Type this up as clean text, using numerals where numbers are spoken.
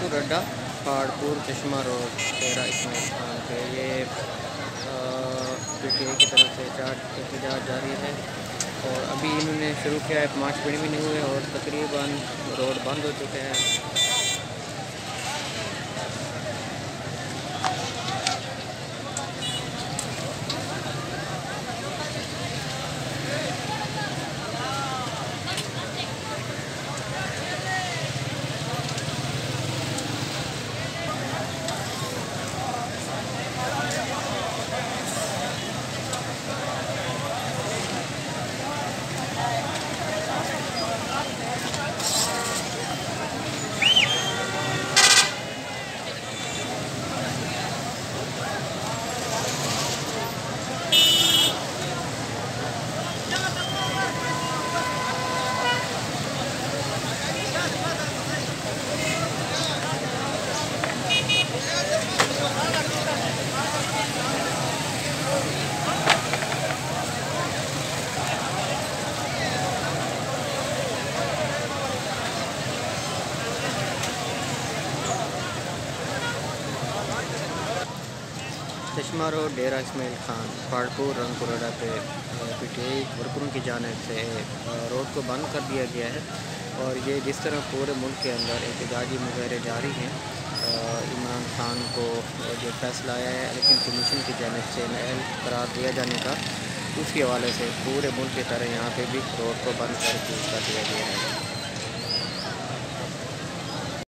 रंगपुर अड्डा पहाड़पुर चश्मा रोड डेरा इस्माइल खान पे ये PTI की तरफ से एहतजाज जारी है। और अभी इन्होंने शुरू किया है, 5 मिनट भी नहीं हुए और तकरीबन रोड बंद हो चुके हैं। चश्मा रोड डेरा इस्माइल खान पहाड़पुर रंगपुर अड्डा पे PTI वर्करों की जानिब से रोड को बंद कर दिया गया है। और ये जिस तरह पूरे मुल्क के अंदर एहतजाजी मुजाहरे जारी हैं, इमरान खान को जो फैसला आया है इलेक्शन कमीशन की जानिब से नाअहल करार दिया जाने का, उसके हवाले से पूरे मुल्क की तरह यहाँ पे भी रोड को बंद कर दिया गया है।